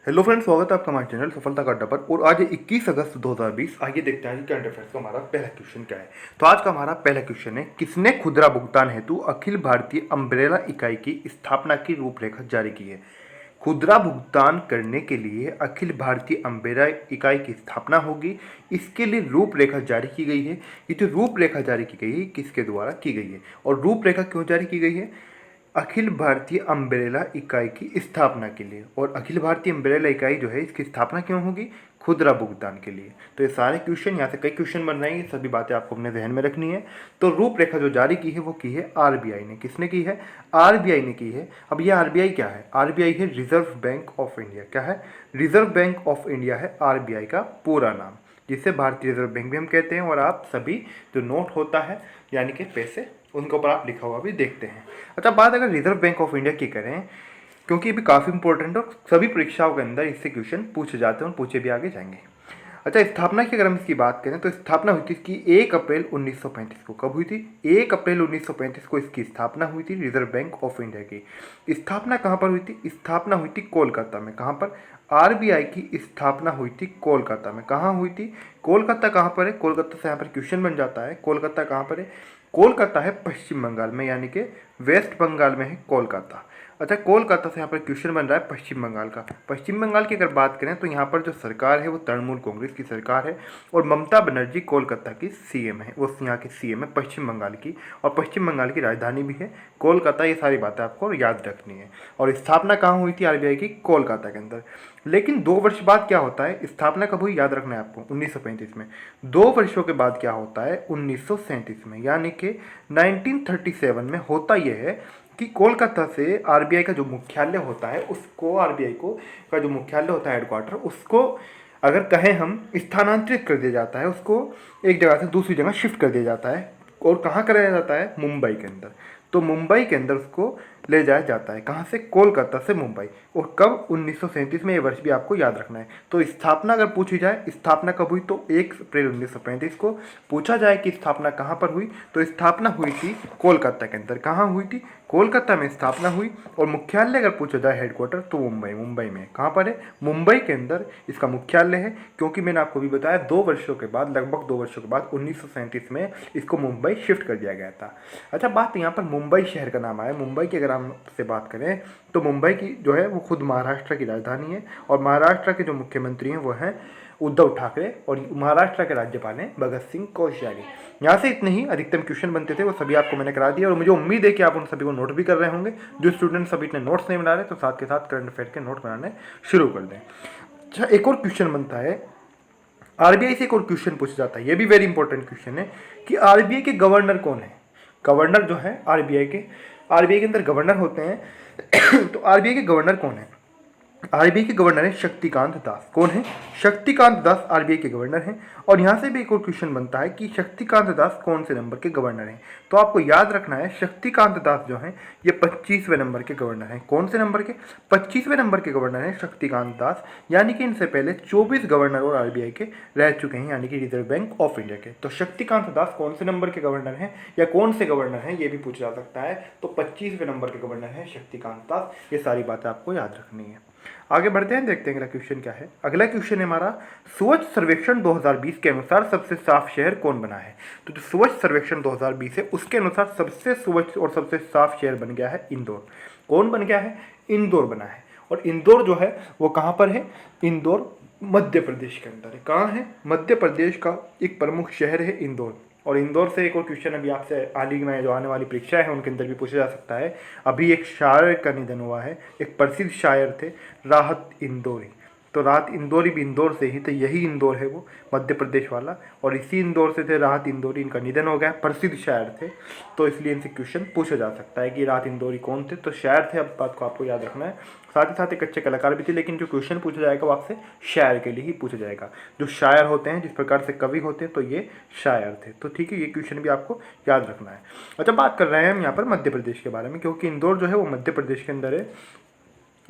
Hello friends, स्वागत है आपका हमारे चैनल सफलता का अड्डा पर। और आज है 21 अगस्त 2020। आइए देखते हैं कि करंट अफेयर्स का हमारा पहला क्वेश्चन क्या है। तो आज का हमारा पहला क्वेश्चन है, किसने खुदरा भुगतान हेतु अखिल भारतीय अम्ब्रेला इकाई की स्थापना की रूपरेखा जारी की है। खुदरा भुगतान करने के लिए अखिल भारतीय अम्ब्रेला इकाई की स्थापना होगी, इसके लिए रूपरेखा जारी की गई है। ये जो रूपरेखा जारी की गई है किसके द्वारा की गई है और रूपरेखा क्यों जारी की गई है? अखिल भारतीय अम्ब्रेला इकाई की स्थापना के लिए। और अखिल भारतीय अम्ब्रेला इकाई जो है इसकी स्थापना क्यों होगी? खुदरा भुगतान के लिए। तो ये सारे क्वेश्चन, यहाँ से कई क्वेश्चन बन रहे हैं, ये सभी बातें आपको अपने ध्यान में रखनी है। तो रूपरेखा जो जारी की है वो की है आरबीआई ने। किसने की है? आरबीआई ने की है। अब ये आरबीआई क्या है? आरबीआई है रिजर्व बैंक ऑफ इंडिया। क्या है? रिजर्व बैंक ऑफ इंडिया है आरबीआई का पूरा नाम, जिसे भारतीय रिजर्व बैंक भी हम कहते हैं। और आप सभी जो नोट होता है यानी कि पैसे, उनके ऊपर आप लिखा हुआ भी देखते हैं। अच्छा, बात अगर रिजर्व बैंक ऑफ इंडिया की करें, क्योंकि ये भी काफ़ी इंपॉर्टेंट है और सभी परीक्षाओं के अंदर इससे क्वेश्चन पूछे जाते हैं और पूछे भी आगे जाएंगे। अच्छा, स्थापना की अगर हम इसकी बात करें तो स्थापना हुई थी इसकी 1 अप्रैल 1935 को। कब हुई थी? 1 अप्रैल 1935 को इसकी स्थापना हुई थी रिजर्व बैंक ऑफ इंडिया की। स्थापना कहाँ पर हुई थी? स्थापना हुई थी कोलकाता में। कहाँ पर? आरबीआई की स्थापना हुई थी कोलकाता में। कहाँ हुई थी? कोलकाता कहाँ पर है? कोलकाता से यहाँ पर क्वेश्चन बन जाता है। कोलकाता कहाँ पर है? कोलकाता है पश्चिम बंगाल में, यानी कि वेस्ट बंगाल में है कोलकाता। अच्छा, कोलकाता से यहाँ पर क्वेश्चन बन रहा है पश्चिम बंगाल का। पश्चिम बंगाल की अगर बात करें तो यहाँ पर जो सरकार है वो तृणमूल कांग्रेस की सरकार है और ममता बनर्जी कोलकाता की सीएम है। वो यहाँ की सीएम है पश्चिम बंगाल की, और पश्चिम बंगाल की राजधानी भी है कोलकाता। ये सारी बातें आपको याद रखनी है। और स्थापना कहाँ हुई थी आरबीआई की? कोलकाता के अंदर। लेकिन 2 वर्ष बाद क्या होता है? स्थापना कब हुई याद रखना है आपको, 1935 में। 2 वर्षों के बाद क्या होता है? 1937 में, यानी कि 1937 में होता यह है कि कोलकाता से आरबीआई का जो मुख्यालय होता है उसको, आरबीआई को का जो मुख्यालय होता है, हेडक्वार्टर, उसको अगर कहें हम स्थानांतरित कर दिया जाता है। उसको एक जगह से दूसरी जगह शिफ्ट कर दिया जाता है। और कहाँ कराया जाता है? मुंबई के अंदर। तो मुंबई के अंदर उसको ले जाया जाता है। कहाँ से? कोलकाता से मुंबई। और कब? 1937 में। ये वर्ष भी आपको याद रखना है। तो स्थापना अगर पूछी जाए, स्थापना कब हुई, तो 1 अप्रैल 1935 को। पूछा जाए कि स्थापना कहाँ पर हुई, तो स्थापना हुई थी कोलकाता के अंदर। कहाँ हुई थी? कोलकाता में स्थापना हुई। और मुख्यालय अगर पूछा जाए हेडक्वार्टर, तो मुंबई में। कहाँ पर है? मुंबई के अंदर इसका मुख्यालय है। क्योंकि मैंने आपको भी बताया 2 वर्षों के बाद, लगभग 2 वर्षों के बाद 1937 में इसको मुंबई शिफ्ट कर दिया गया था। अच्छा, बात यहाँ पर मुंबई शहर का नाम आया। मुंबई की अगर हम से बात करें तो मुंबई की जो है वो खुद महाराष्ट्र की राजधानी है। और महाराष्ट्र के जो मुख्यमंत्री हैं वो हैं उद्धव ठाकरे, और महाराष्ट्र के राज्यपाल हैं भगत सिंह कोश्यारी। यहाँ से इतने ही अधिकतम क्वेश्चन बनते थे, वो सभी आपको मैंने करा दिया। और मुझे उम्मीद है कि आप उन सभी को नोट भी कर रहे होंगे। जो स्टूडेंट सभी इतने नोट्स नहीं बना रहे तो साथ के साथ करंट अफेयर के नोट बनाने शुरू कर दें। अच्छा, एक और क्वेश्चन बनता है, आरबीआई से एक और क्वेश्चन पूछा जाता है, ये भी वेरी इंपॉर्टेंट क्वेश्चन है कि आरबीआई के गवर्नर कौन है। गवर्नर जो है आरबीआई के अंदर गवर्नर होते हैं। तो आरबीआई के गवर्नर कौन है? आरबीआई के गवर्नर है शक्तिकांत दास। कौन है? शक्तिकांत दास आरबीआई के गवर्नर हैं। और यहाँ से भी एक और क्वेश्चन बनता है कि शक्तिकांत दास कौन से नंबर के गवर्नर हैं। तो आपको याद रखना है, शक्तिकांत दास जो हैं ये 25वें नंबर के गवर्नर हैं। कौन से नंबर के? 25वें नंबर के गवर्नर हैं शक्तिकांत दास। यानी कि इनसे पहले 24 गवर्नर और आरबीआई के रह चुके हैं, यानी कि रिजर्व बैंक ऑफ इंडिया के। तो शक्तिकांत दास कौन से नंबर के गवर्नर हैं या कौन से गवर्नर हैं, ये भी पूछा जा सकता है। तो 25वें नंबर के गवर्नर हैं शक्तिकांत दास। ये सारी बातें आपको याद रखनी है। आगे बढ़ते हैं, देखते हैं अगला क्वेश्चन क्या है। अगला क्वेश्चन है हमारा, स्वच्छ सर्वेक्षण 2020 के अनुसार सबसे साफ शहर कौन बना है। तो जो स्वच्छ सर्वेक्षण 2020 है उसके अनुसार सबसे स्वच्छ और सबसे साफ शहर बन गया है इंदौर। कौन बन गया है? इंदौर बना है। और इंदौर जो है वो कहाँ पर है? इंदौर मध्य प्रदेश के अंदर है। कहाँ है? मध्य प्रदेश का एक प्रमुख शहर है इंदौर। और इंदौर से एक और क्वेश्चन अभी आपसे हाल ही में जो आने वाली परीक्षा है उनके अंदर भी पूछा जा सकता है। अभी एक शायर का निधन हुआ है, एक प्रसिद्ध शायर थे राहत इंदौरी। तो राहत इंदौरी भी इंदौर से ही थे, यही इंदौर है वो मध्य प्रदेश वाला। और इसी इंदौर से थे राहत इंदौरी। इनका निधन हो गया, प्रसिद्ध शायर थे, तो इसलिए इनसे क्वेश्चन पूछा जा सकता है कि राहत इंदौरी कौन थे। तो शायर थे, अब बात को आपको याद रखना है। साथ ही साथ एक अच्छे कलाकार भी थे, लेकिन जो क्वेश्चन पूछा जाएगा वो आपसे शायर के लिए ही पूछा जाएगा। जो शायर होते हैं, जिस प्रकार से कवि होते हैं, तो ये शायर थे। तो ठीक है, ये क्वेश्चन भी आपको याद रखना है। अच्छा, बात कर रहे हैं हम यहाँ पर मध्य प्रदेश के बारे में, क्योंकि इंदौर जो है वो मध्य प्रदेश के अंदर है।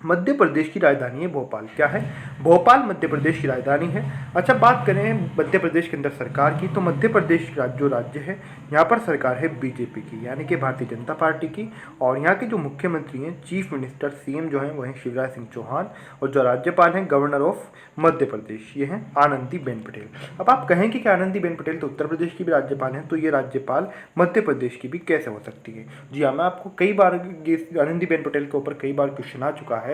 मध्य प्रदेश की राजधानी है भोपाल। क्या है? भोपाल मध्य प्रदेश की राजधानी है। अच्छा, बात करें मध्य प्रदेश के अंदर सरकार की, तो मध्य प्रदेश जो राज्य है, यहाँ पर सरकार है बीजेपी की, यानी कि भारतीय जनता पार्टी की। और यहाँ के जो मुख्यमंत्री हैं, चीफ मिनिस्टर सीएम जो हैं वो हैं शिवराज सिंह चौहान, और जो राज्यपाल हैं गवर्नर ऑफ मध्य प्रदेश, ये हैं आनंदीबेन पटेल। अब आप कहेंगे कि आनंदीबेन पटेल तो उत्तर प्रदेश की भी राज्यपाल हैं, तो ये राज्यपाल मध्य प्रदेश की भी कैसे हो सकती है? जी हाँ, मैं आपको कई बार आनंदीबेन पटेल के ऊपर कई बार क्वेश्चन आ चुका है,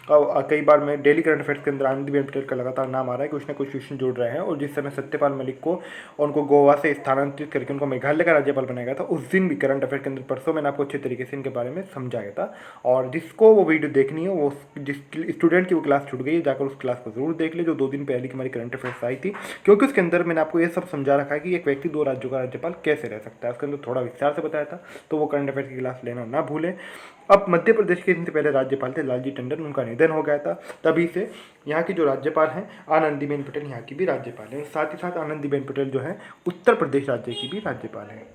और कई बार मैं डेली करंट अफेयर्स के अंदर आनंदीबेन पटेल का लगातार नाम आ रहा है, कुछ ना कुछ क्वेश्चन जोड़ रहे हैं। और जिस समय सत्यपाल मलिक को उनको गोवा से स्थानांतरित करके उनको मेघालय का राज्यपाल बनाया गया था, उस दिन भी करंट अफेयर के अंदर परसों मैंने आपको अच्छे तरीके से इनके बारे में समझाया था। और जिसको वो वीडियो देखनी है, वो जिस स्टूडेंट की वो क्लास छूट गई है, जाकर उस क्लास को जरूर देख ले, जो 2 दिन पहले की हमारी करंट अफेयर्स आई थी, क्योंकि उसके अंदर मैंने आपको ये सब समझा रखा है कि एक व्यक्ति 2 राज्यों का राज्यपाल कैसे रह सकता है। उसके अंदर थोड़ा विस्तार से बताया था, तो वो करंट अफेयर की क्लास लेना ना भूलें। अब मध्य प्रदेश के इनसे पहले राज्यपाल थे लालजी टंडन, उनका निधन हो गया था, तभी से यहाँ की जो राज्यपाल हैं आनंदीबेन पटेल यहाँ की भी राज्यपाल हैं। साथ ही साथ आनंदीबेन पटेल जो है उत्तर प्रदेश राज्य की भी राज्यपाल हैं।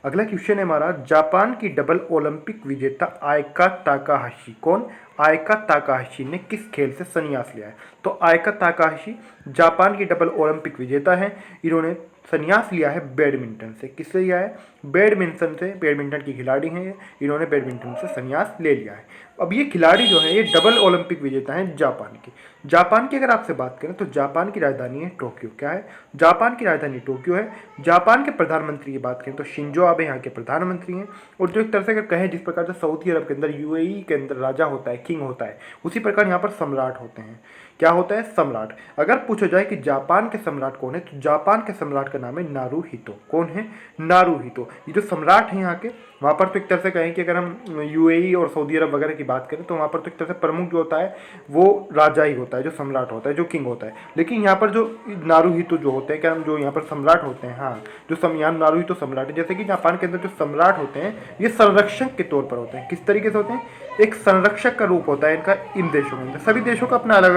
अगला क्वेश्चन है हमारा, जापान की डबल ओलंपिक विजेता आयका ताकाहाशी। कौन? आयका ताकाहाशी ने किस खेल से संन्यास लिया है? तो आयका ताकाहाशी जापान की डबल ओलंपिक विजेता है। इन्होंने संन्यास लिया है बैडमिंटन से। किससे लिया है? बैडमिंटन से। बैडमिंटन की खिलाड़ी हैं ये, इन्होंने बैडमिंटन से संन्यास ले लिया है। अब ये खिलाड़ी जो है ये डबल ओलंपिक विजेता हैं जापान की। जापान की अगर आपसे बात करें तो जापान की राजधानी है टोक्यो। क्या है? जापान की राजधानी टोक्यो है। जापान के प्रधानमंत्री की बात करें तो शिंजो आबे यहाँ के प्रधानमंत्री हैं। और जो एक तरह से अगर कहें, जिस प्रकार से सऊदी अरब के अंदर यूएई के अंदर राजा होता है, किंग होता है, उसी प्रकार यहाँ पर सम्राट होते हैं। क्या होता है? सम्राट। अगर पूछा जाए कि जापान के सम्राट कौन है, तो जापान के सम्राट का नाम है नारूहितो। कौन है? नारूहितो। ये जो सम्राट है यहाँ के, वहाँ पर तो एक तरह से कहें कि अगर हम यूएई और सऊदी अरब वगैरह की बात करें, तो वहाँ पर तो एक तरह से प्रमुख जो होता है वो राजा ही होता है, जो सम्राट होता है, जो किंग होता है। लेकिन यहाँ पर जो नारूहितो जो होते हैं, क्या जो यहाँ पर सम्राट होते हैं, हाँ, जो यहाँ नारूहितो सम्राट है, जैसे कि जापान के अंदर जो सम्राट होते हैं, ये संरक्षक के तौर पर होते हैं। किस तरीके से होते हैं? एक संरक्षक का रूप होता है इनका इन देशों के अंदर। सभी देशों का अपना अलग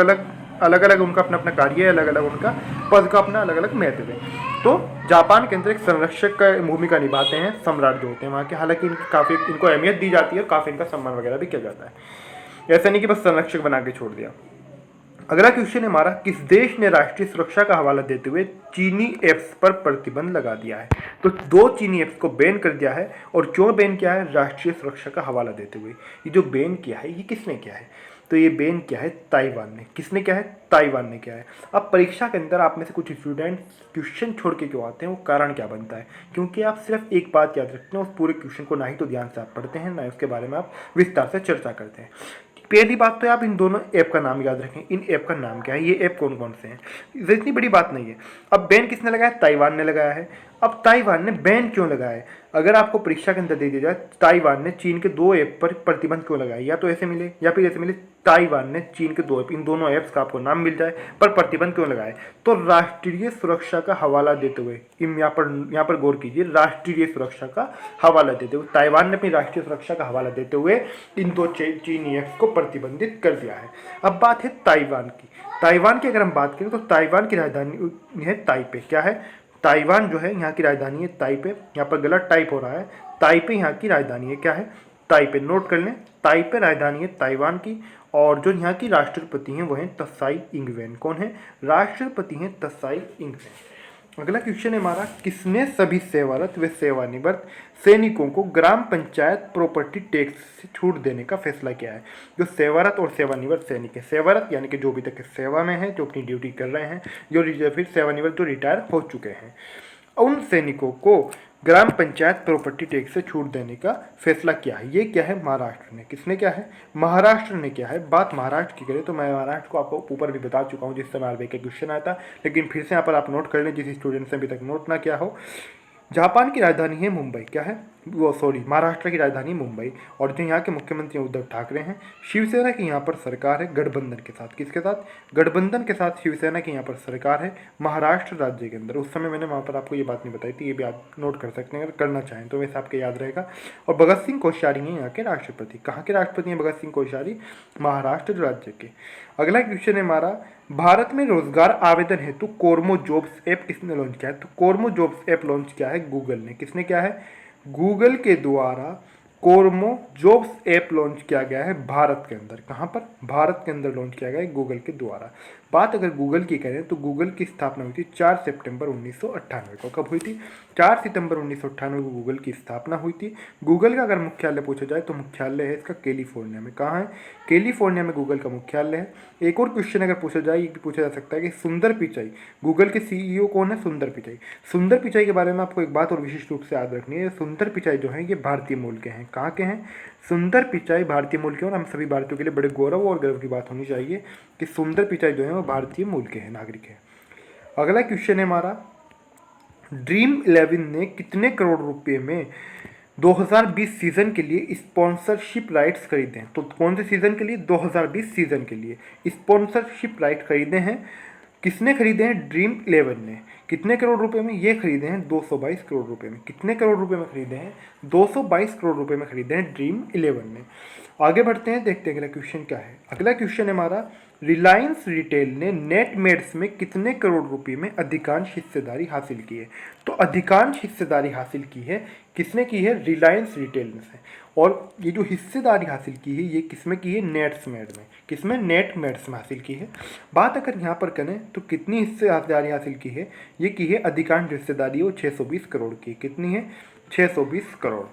अलग उनका अपना अपना कार्य है, अलग अलग उनका पद का अपना अलग अलग महत्व है। तो जापान के अंदर एक संरक्षक का भूमिका निभाते हैं सम्राट जो होते हैं वहाँ के। हालांकि इनकी काफ़ी इनको अहमियत दी जाती है और काफ़ी इनका सम्मान वगैरह भी किया जाता है। ऐसा नहीं कि बस संरक्षक बना के छोड़ दिया। अगला क्वेश्चन है हमारा, किस देश ने राष्ट्रीय सुरक्षा का हवाला देते हुए चीनी ऐप्स पर प्रतिबंध लगा दिया है? तो 2 चीनी ऐप्स को बैन कर दिया है। और क्यों बैन किया है? राष्ट्रीय सुरक्षा का हवाला देते हुए। ये जो बैन किया है, ये किसने किया है? तो ये बैन किया है ताइवान ने। किसने किया है? ताइवान ने किया है। अब परीक्षा के अंदर आप में से कुछ स्टूडेंट क्वेश्चन छोड़ के क्यों आते हैं, वो कारण क्या बनता है? क्योंकि आप सिर्फ एक बात याद रखते हैं, उस पूरे क्वेश्चन को ना ही तो ध्यान से आप पढ़ते हैं, ना उसके बारे में आप विस्तार से चर्चा करते हैं। पहली बात तो आप इन दोनों ऐप का नाम याद रखें। इन ऐप का नाम क्या है, ये ऐप कौन कौन से हैं, इतनी बड़ी बात नहीं है। अब बैन किसने लगाया? ताइवान ने लगाया है। अब ताइवान ने बैन क्यों लगाया है? अगर आपको परीक्षा के अंदर दे दिया जाए ताइवान ने चीन के 2 ऐप पर प्रतिबंध क्यों लगाया, या तो ऐसे मिले या फिर ऐसे मिले, ताइवान ने चीन के 2 ऐप, इन दोनों ऐप्स का आपको नाम मिल जाए, पर प्रतिबंध क्यों लगाए? तो राष्ट्रीय सुरक्षा का हवाला देते हुए, यहाँ पर गौर कीजिए, राष्ट्रीय सुरक्षा का हवाला देते हुए ताइवान ने अपनी राष्ट्रीय सुरक्षा का हवाला देते हुए इन 2 चीनी ऐप्स को प्रतिबंधित कर दिया है। अब बात है ताइवान की। ताइवान की अगर हम बात करें तो ताइवान की राजधानी है ताइपे। क्या है? ताइवान जो है यहाँ की राजधानी है ताइपे। यहाँ पर गलत टाइप हो रहा है, ताइपे यहाँ की राजधानी है। क्या है? ताइपे। नोट कर लें, ताइपे राजधानी है ताइवान की। और जो यहाँ की राष्ट्रपति हैं वो हैं त्साई इंग-वेन। कौन है? राष्ट्रपति हैं त्साई इंग-वेन। अगला क्वेश्चन है हमारा, किसने सभी सेवारत व सेवानिवृत्त सैनिकों को ग्राम पंचायत प्रॉपर्टी टैक्स से छूट देने का फैसला किया है? जो सेवारत और सेवानिवृत्त सैनिक है, सेवारत यानी कि जो अभी तक सेवा में है, जो अपनी ड्यूटी कर रहे हैं, जो फिर सेवानिवृत्त जो रिटायर हो चुके हैं, उन सैनिकों को ग्राम पंचायत प्रॉपर्टी टैक्स से छूट देने का फैसला किया है। ये क्या है? महाराष्ट्र ने। किसने किया है? महाराष्ट्र ने किया है। बात महाराष्ट्र की करें तो मैं महाराष्ट्र को आपको ऊपर भी बता चुका हूँ जिस समय आरबीआई का क्वेश्चन आया था, लेकिन फिर से यहाँ पर आप नोट कर लें जिस स्टूडेंट्स ने अभी तक नोट ना किया हो। जापान की राजधानी है मुंबई। क्या है? महाराष्ट्र की राजधानी मुंबई। और जो यहाँ के मुख्यमंत्री उद्धव ठाकरे हैं, शिवसेना की यहाँ पर सरकार है गठबंधन के साथ। किसके साथ? गठबंधन के साथ शिवसेना की यहाँ पर सरकार है महाराष्ट्र राज्य के अंदर। उस समय मैंने वहाँ पर आपको ये बात नहीं बताई थी, ये भी आप नोट कर सकते हैं अगर करना चाहें तो, वैसे आपके याद रहेगा। और भगत सिंह कोश्यारी हैं यहाँ के राष्ट्रपति। कहाँ के राष्ट्रपति हैं भगत सिंह कोश्यारी? महाराष्ट्र राज्य के। अगला क्वेश्चन है हमारा, भारत में रोजगार आवेदन हेतु कोरमो जॉब्स ऐप किसने लॉन्च किया है? तो कोरमो जॉब्स ऐप लॉन्च किया है गूगल ने। किसने किया है? गूगल के द्वारा कोरमो जॉब्स ऐप लॉन्च किया गया है भारत के अंदर। कहाँ पर? भारत के अंदर लॉन्च किया गया है गूगल के द्वारा। बात अगर गूगल की करें तो गूगल की स्थापना हुई थी 4 सितंबर 1998 को। कब हुई थी? 4 सितंबर 1998 को गूगल की स्थापना हुई थी। गूगल का अगर मुख्यालय पूछा जाए तो मुख्यालय है इसका कैलिफोर्निया में। कहाँ है? कैलिफोर्निया में गूगल का मुख्यालय है। एक और क्वेश्चन अगर पूछा जाए, ये भी पूछा जा सकता है कि सुंदर पिचाई, गूगल के सीईओ कौन है? सुंदर पिचाई। सुंदर पिचाई के बारे में आपको एक बात और विशिष्ट रूप से याद रखनी है, सुंदर पिचाई जो है ये भारतीय मूल के हैं। कहाँ के हैं? सुंदर पिचाई भारतीय मूल के, और हम सभी भारतीयों के लिए बड़े गौरव और गर्व की बात होनी चाहिए कि सुंदर पिचाई जो है वो भारतीय मूल के हैं, नागरिक हैं। अगला क्वेश्चन है हमारा, ड्रीम 11 ने कितने करोड़ रुपए में 2020 सीजन के लिए स्पॉन्सरशिप राइट्स खरीदे हैं? तो कौन से सीजन के लिए? 2020 सीजन के लिए स्पॉन्सरशिप राइट खरीदे हैं। किसने खरीदे हैं? ड्रीम 11 ने। कितने करोड़ रुपए में? ये खरीदे हैं 222 करोड़ रुपए में। कितने करोड़ रुपए में खरीदे हैं? 222 करोड़ रुपए में खरीदे हैं ड्रीम 11 ने। आगे बढ़ते हैं, देखते हैं अगला क्वेश्चन क्या है। अगला क्वेश्चन है हमारा, रिलायंस रिटेल ने नेटमेड्स में कितने करोड़ रुपए में अधिकांश हिस्सेदारी हासिल की है? तो अधिकांश हिस्सेदारी हासिल की है किसने की है? रिलायंस रिटेल में से। और ये जो हिस्सेदारी हासिल की है ये किसमें की है? नेट्समेड में। किसमें? नेटमेड्स में हासिल की है। बात अगर यहाँ पर करें तो कितनी हिस्सेदारी हासिल की है? ये की है अधिकांश हिस्सेदारी, वो 620 करोड़ की। कितनी है? 620 करोड़।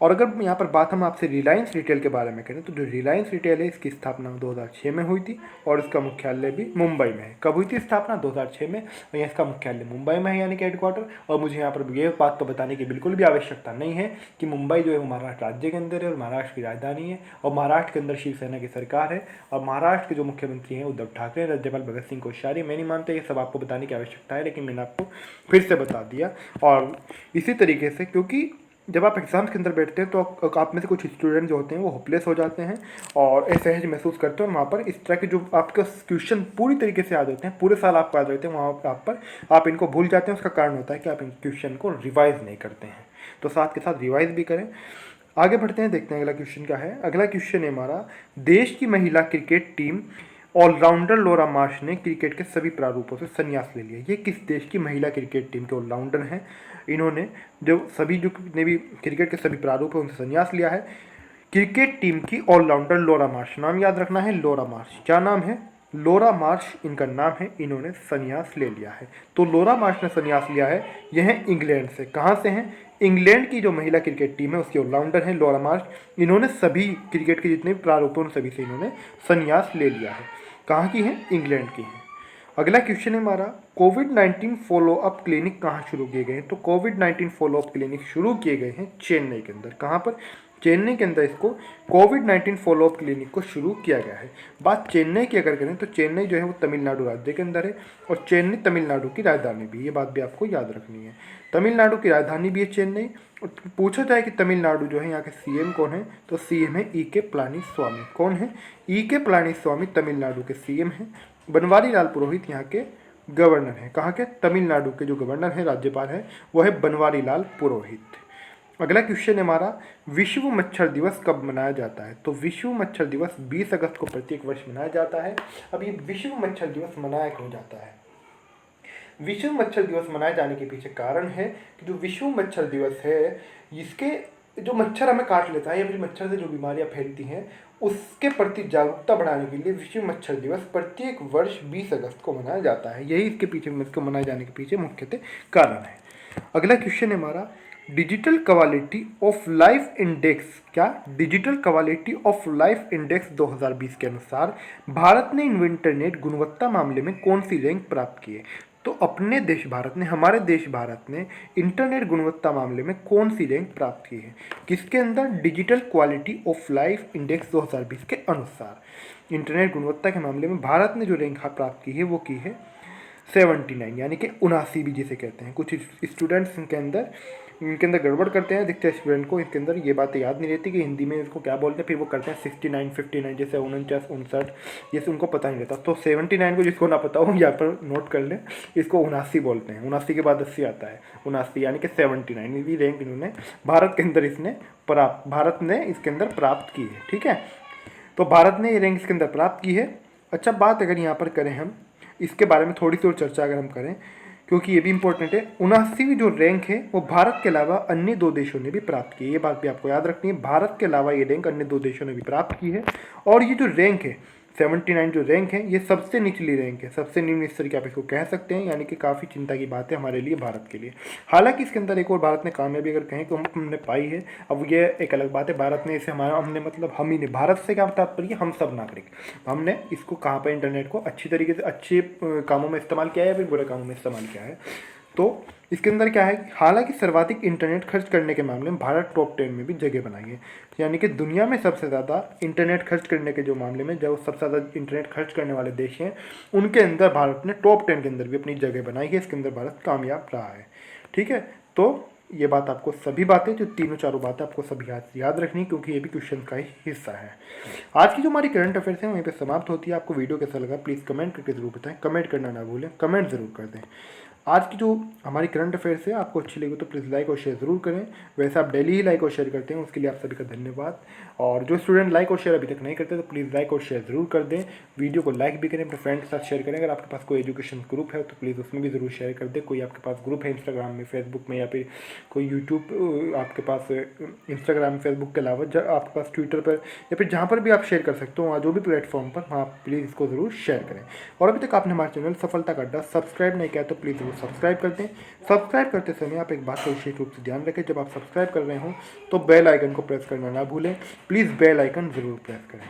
और अगर यहाँ पर बात हम आपसे रिलायंस रिटेल के बारे में करें तो जो रिलायंस रिटेल है इसकी स्थापना 2006 में हुई थी और इसका मुख्यालय भी मुंबई में है। कब हुई थी स्थापना? 2006 में, और यहाँ इसका मुख्यालय मुंबई में है, यानी कि हेडक्वार्टर। और मुझे यहाँ पर ये बात तो बताने की बिल्कुल भी आवश्यकता नहीं है कि मुंबई जो है वो महाराष्ट्र राज्य के अंदर है और महाराष्ट्र की राजधानी है, और महाराष्ट्र के अंदर शिवसेना की सरकार है, और महाराष्ट्र के जो मुख्यमंत्री हैं उद्धव ठाकरे, राज्यपाल भगत सिंह कोश्यारी। मैं नहीं मानता ये सब आपको बताने की आवश्यकता है, लेकिन मैंने आपको फिर से बता दिया। और इसी तरीके से, क्योंकि जब आप एग्ज़ाम्स के अंदर बैठते हैं तो आप में से कुछ स्टूडेंट जो होते हैं वो होपलेस हो जाते हैं और असहज महसूस करते हैं, और वहाँ पर इस तरह के जो आपके क्वेश्चन पूरी तरीके से याद होते हैं, पूरे साल आपको याद रहते हैं, वहाँ पर आप इनको भूल जाते हैं। उसका कारण होता है कि आप इन क्वेश्चन को रिवाइज़ नहीं करते हैं। तो साथ के साथ रिवाइज़ भी करें। आगे बढ़ते हैं, देखते हैं अगला क्वेश्चन क्या है। अगला क्वेश्चन है हमारा, देश की महिला क्रिकेट टीम ऑलराउंडर लोरा मार्श ने क्रिकेट के सभी प्रारूपों से संन्यास ले लिया। ये किस देश की महिला क्रिकेट टीम के ऑलराउंडर हैं? इन्होंने जो जितने भी क्रिकेट के सभी प्रारूप हैं उनसे संन्यास लिया है। क्रिकेट टीम की ऑलराउंडर लोरा मार्श, नाम याद रखना है, लोरा मार्श। क्या नाम है? लोरा मार्श इनका नाम है। इन्होंने संन्यास ले लिया है। तो लोरा मार्श ने संन्यास लिया है। यह है इंग्लैंड से। कहाँ से हैं? इंग्लैंड की जो महिला क्रिकेट टीम है उसके ऑलराउंडर हैं लोरा मार्श। इन्होंने सभी क्रिकेट के जितने भी प्रारूप हैं उन सभी से इन्होंने संन्यास ले लिया है। कहाँ की हैं? इंग्लैंड की हैं। अगला क्वेश्चन है हमारा, कोविड-19 फॉलोअप क्लिनिक कहाँ शुरू किए गए हैं? तो कोविड-19 फॉलोअप क्लिनिक शुरू किए गए हैं चेन्नई के अंदर। कहाँ पर? चेन्नई के अंदर इसको कोविड-19 फॉलोअप क्लिनिक को शुरू किया गया है। बात चेन्नई की अगर करें तो चेन्नई जो है वो तमिलनाडु राज्य के अंदर है, और चेन्नई तमिलनाडु की राजधानी भी, ये बात भी आपको याद रखनी है। तमिलनाडु की राजधानी भी है चेन्नई। और पूछा जाए कि तमिलनाडु जो है यहाँ के सीएम कौन है, तो सीएम है ई.के. पलानीस्वामी। कौन है? ई.के. पलानीस्वामी तमिलनाडु के सीएम हैं। बनवारी लाल पुरोहित यहाँ के गवर्नर हैं। कहाँ के? तमिलनाडु के जो गवर्नर हैं, राज्यपाल हैं, वो है बनवारी लाल पुरोहित। अगला क्वेश्चन है हमारा, विश्व मच्छर दिवस कब मनाया जाता है? तो विश्व मच्छर दिवस 20 अगस्त को प्रत्येक वर्ष मनाया जाता है। अब ये विश्व मच्छर दिवस मनाया क्यों जाता है? विश्व मच्छर दिवस मनाए जाने के पीछे कारण है कि जो विश्व मच्छर दिवस है, इसके जो मच्छर हमें काट लेता है या फिर मच्छर से जो बीमारियां फैलती हैं उसके प्रति जागरूकता बढ़ाने के लिए विश्व मच्छर दिवस प्रत्येक वर्ष 20 अगस्त को मनाया जाता है। यही इसके पीछे, इसको मनाए जाने के पीछे मुख्यतः कारण है। अगला क्वेश्चन है हमारा, digital quality of life index, क्या? Digital quality of life index 2020 के अनुसार भारत ने इंटरनेट गुणवत्ता मामले में कौन सी रैंक प्राप्त की है? तो अपने देश भारत ने, हमारे देश भारत ने इंटरनेट गुणवत्ता मामले में कौन सी रैंक प्राप्त की है? किसके अंदर? Digital quality of life index 2020 के अनुसार इंटरनेट गुणवत्ता के मामले में भारत ने जो रैंक प्राप्त की है वो की है 79, यानी कि 79 भी जिसे कहते हैं। कुछ स्टूडेंट्स इनके अंदर गड़बड़ करते हैं, दिखते हैं स्टूडेंट को इनके अंदर ये बातें याद नहीं रहती कि हिंदी में इसको क्या बोलते हैं, फिर वो करते हैं 69, 59, जैसे 49, 59, जैसे उनको पता नहीं रहता। तो 79 को जिसको ना पता हो यहाँ पर नोट कर लें, इसको 79 बोलते हैं। 79 के बाद 80 आता है, 79 यानी कि 79 भी रैंक इन्होंने भारत के अंदर भारत ने इसके अंदर प्राप्त की है। ठीक है, तो भारत ने ये रैंक इसके अंदर प्राप्त की है। अच्छा, बात अगर यहाँ पर करें हम इसके बारे में थोड़ी सी और चर्चा अगर हम करें क्योंकि ये भी इंपॉर्टेंट है। 79वीं जो रैंक है वो भारत के अलावा अन्य 2 देशों ने भी प्राप्त की है। ये बात भी आपको याद रखनी है, भारत के अलावा ये रैंक अन्य 2 देशों ने भी प्राप्त की है। और ये जो रैंक है 79 जो रैंक है ये सबसे निचली रैंक है, सबसे निम्न स्तर की आप इसको कह सकते हैं, यानी कि काफ़ी चिंता की बात है हमारे लिए, भारत के लिए। हालांकि इसके अंदर एक और भारत ने कामयाबी अगर कहें तो हमने पाई है। अब ये एक अलग बात है, भारत ने इसे हमारा हमने मतलब हम ही ने, भारत से क्या तात्पर्य, हम सब नागरिक, हमने इसको कहाँ पर इंटरनेट को अच्छी तरीके से अच्छे कामों में इस्तेमाल किया है या फिर बुरे कामों में इस्तेमाल किया है। तो इसके अंदर क्या है कि हालांकि सर्वाधिक इंटरनेट खर्च करने के मामले में भारत टॉप 10 में भी जगह बनाई है, यानी कि दुनिया में सबसे ज़्यादा इंटरनेट खर्च करने के जो मामले में जो सबसे ज़्यादा इंटरनेट खर्च करने वाले देश हैं उनके अंदर भारत ने टॉप 10 के अंदर भी अपनी जगह बनाई है। इसके अंदर भारत कामयाब रहा है। ठीक है, तो ये बात आपको, सभी बातें जो तीनों चारों बातें आपको सब याद रखनी, क्योंकि ये भी क्वेश्चन का ही हिस्सा है। आज की जो हमारी करंट अफेयर्स है वहीं पे समाप्त होती है। आपको वीडियो कैसा लगा प्लीज़ कमेंट करके ज़रूर बताएं, कमेंट करना ना भूलें, कमेंट ज़रूर कर दें। आज की जो हमारी करंट अफेयर्स है आपको अच्छी लगी तो प्लीज़ लाइक और शेयर ज़रूर करें। वैसे आप डेली ही लाइक और शेयर करते हैं, उसके लिए आप सभी का धन्यवाद। और जो स्टूडेंट लाइक और शेयर अभी तक नहीं करते तो प्लीज़ लाइक और शेयर ज़रूर कर दें। वीडियो को लाइक भी करें, अपने फ्रेंड के साथ शेयर करें। अगर आपके पास कोई एजुकेशन ग्रुप है तो प्लीज़ उसमें भी ज़रूर शेयर कर दें। कोई आपके पास ग्रुप है इंस्टाग्राम में, फेसबुक में, या फिर कोई यूट्यूब आपके पास इंस्टाग्राम फेसबुक के अलावा आपके पास ट्विटर पर या फिर जहाँ पर भी आप शेयर कर सकते हो, वहाँ जो भी प्लेटफॉर्म पर, वहाँ प्लीज़ इसको ज़रूर शेयर करें। और अभी तक आपने हमारे चैनल सफलता का अड्डा सब्सक्राइब नहीं किया तो प्लीज़ ज़रूर सब्सक्राइब कर दें। सब्सक्राइब करते समय आप एक बात का विशेष रूप से ध्यान रखें, जब आप सब्सक्राइब कर रहे हो तो बेल आइकन को प्रेस करना ना भूलें। प्लीज़ बेल आइकन ज़रूर प्रेस करें।